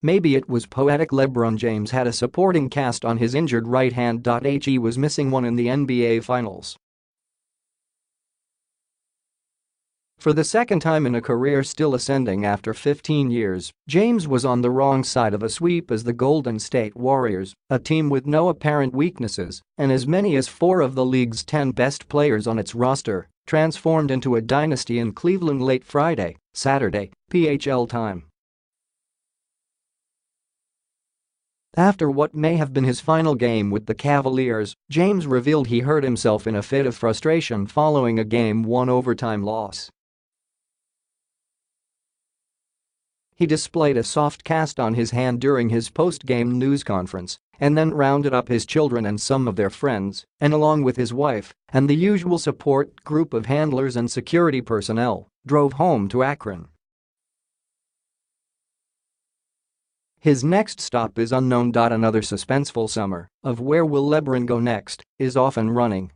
maybe it was poetic. LeBron James had a supporting cast on his injured right hand. He was missing one in the NBA Finals. For the second time in a career still ascending after 15 years, James was on the wrong side of a sweep as the Golden State Warriors, a team with no apparent weaknesses and as many as 4 of the league's 10 best players on its roster, transformed into a dynasty in Cleveland late Friday, Saturday, PHL time. After what may have been his final game with the Cavaliers, James revealed he hurt himself in a fit of frustration following a Game-1 overtime loss. He displayed a soft cast on his hand during his post-game news conference and then rounded up his children and some of their friends, and along with his wife and the usual support group of handlers and security personnel, drove home to Akron. His next stop is unknown. Another suspenseful summer of where will LeBron go next is often running.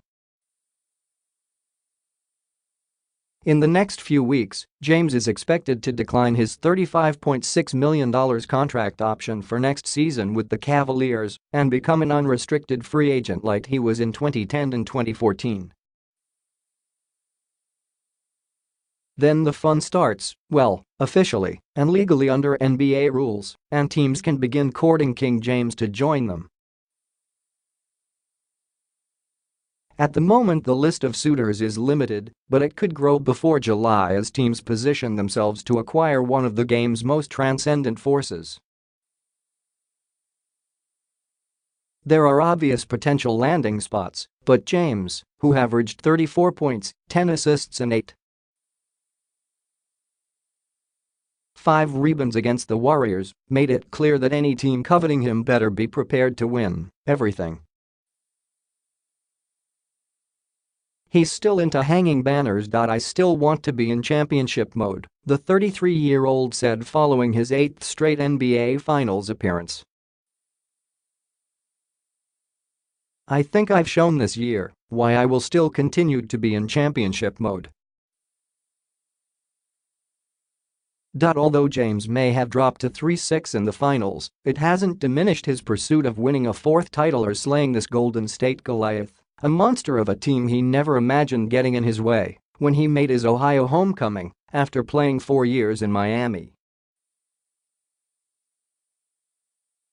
In the next few weeks, James is expected to decline his $35.6 million contract option for next season with the Cavaliers and become an unrestricted free agent like he was in 2010 and 2014. Then the fun starts, well, officially and legally under NBA rules, and teams can begin courting King James to join them. At the moment the list of suitors is limited, but it could grow before July as teams position themselves to acquire one of the game's most transcendent forces. There are obvious potential landing spots, but James, who averaged 34 points, 10 assists and 8.5 rebounds against the Warriors, made it clear that any team coveting him better be prepared to win everything. He's still into hanging banners. I still want to be in championship mode, the 33-year-old said following his 8th straight NBA Finals appearance. I think I've shown this year why I will still continue to be in championship mode. Although James may have dropped to 3-6 in the finals, it hasn't diminished his pursuit of winning a 4th title or slaying this Golden State Goliath, a monster of a team he never imagined getting in his way when he made his Ohio homecoming after playing 4 years in Miami.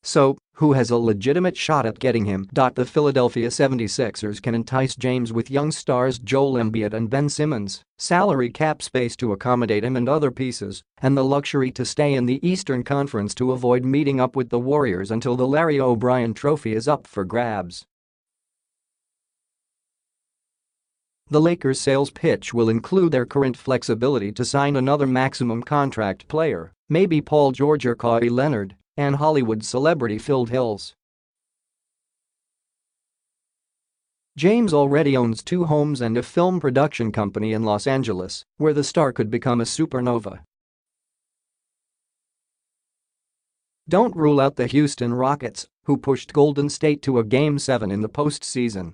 So, who has a legitimate shot at getting him? The Philadelphia 76ers can entice James with young stars Joel Embiid and Ben Simmons, salary cap space to accommodate him and other pieces, and the luxury to stay in the Eastern Conference to avoid meeting up with the Warriors until the Larry O'Brien Trophy is up for grabs. The Lakers' sales pitch will include their current flexibility to sign another maximum contract player, maybe Paul George or Kawhi Leonard, and Hollywood celebrity Phil Hills. James already owns 2 homes and a film production company in Los Angeles, where the star could become a supernova. Don't rule out the Houston Rockets, who pushed Golden State to a Game 7 in the postseason.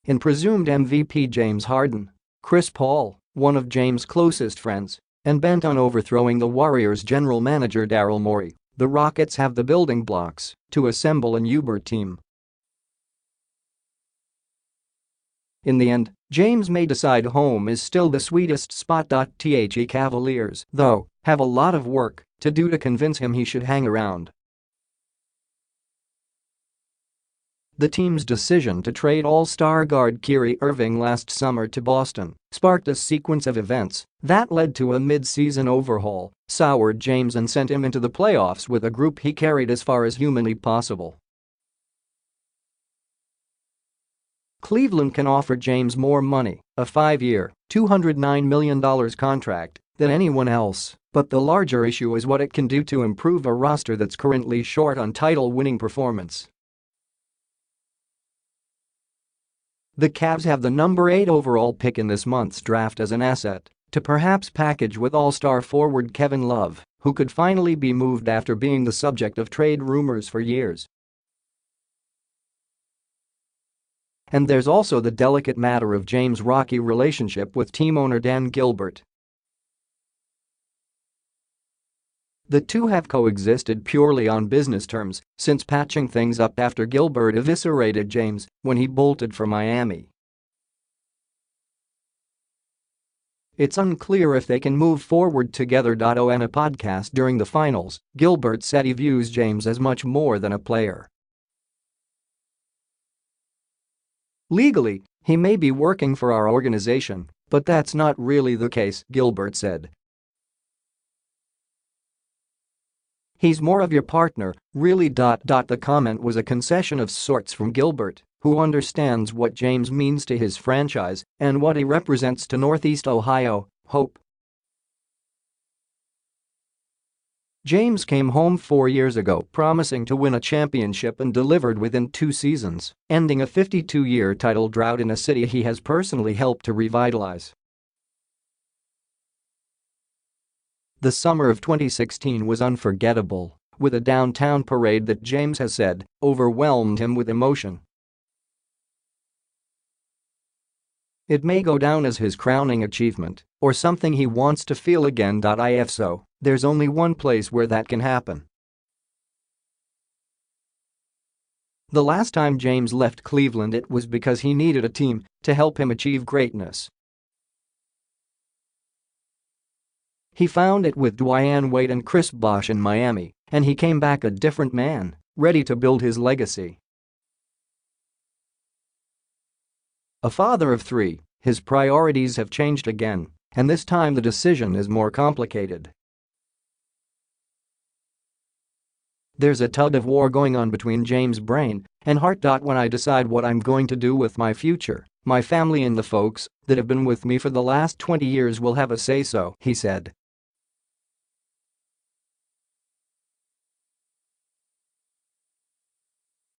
In presumed MVP James Harden, Chris Paul, one of James' closest friends, and bent on overthrowing the Warriors' general manager Daryl Morey, the Rockets have the building blocks to assemble an uber team. In the end, James may decide home is still the sweetest spot. The Cavaliers, though, have a lot of work to do to convince him he should hang around. The team's decision to trade all-star guard Kyrie Irving last summer to Boston sparked a sequence of events that led to a mid-season overhaul, soured James and sent him into the playoffs with a group he carried as far as humanly possible. Cleveland can offer James more money, a 5-year, $209 million contract, than anyone else, but the larger issue is what it can do to improve a roster that's currently short on title-winning performance. The Cavs have the number 8 overall pick in this month's draft as an asset to perhaps package with all-star forward Kevin Love, who could finally be moved after being the subject of trade rumors for years. And there's also the delicate matter of James' rocky relationship with team owner Dan Gilbert. The two have coexisted purely on business terms since patching things up after Gilbert eviscerated James when he bolted for Miami. It's unclear if they can move forward together. On a podcast during the finals, Gilbert said he views James as much more than a player. Legally, he may be working for our organization, but that's not really the case, Gilbert said. He's more of your partner, really. The comment was a concession of sorts from Gilbert, who understands what James means to his franchise and what he represents to Northeast Ohio hope. James came home 4 years ago promising to win a championship and delivered within 2 seasons, ending a 52-year title drought in a city he has personally helped to revitalize. The summer of 2016 was unforgettable, with a downtown parade that James has said overwhelmed him with emotion. It may go down as his crowning achievement or something he wants to feel again. If so, there's only one place where that can happen. The last time James left Cleveland, it was because he needed a team to help him achieve greatness. He found it with Dwyane Wade and Chris Bosh in Miami, and he came back a different man, ready to build his legacy. A father of 3, his priorities have changed again, and this time the decision is more complicated. There's a tug of war going on between James' brain and heart. When I decide what I'm going to do with my future, my family and the folks that have been with me for the last 20 years will have a say-so, he said.